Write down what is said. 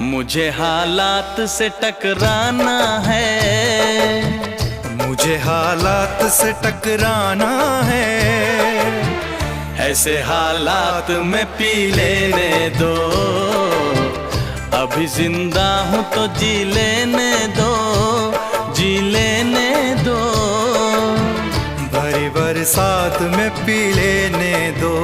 मुझे हालात से टकराना है, मुझे हालात से टकराना है। ऐसे हालात में पी लेने दो, अभी जिंदा हूँ तो जी लेने दो, जी लेने दो। भरी बरसात में पी लेने दो।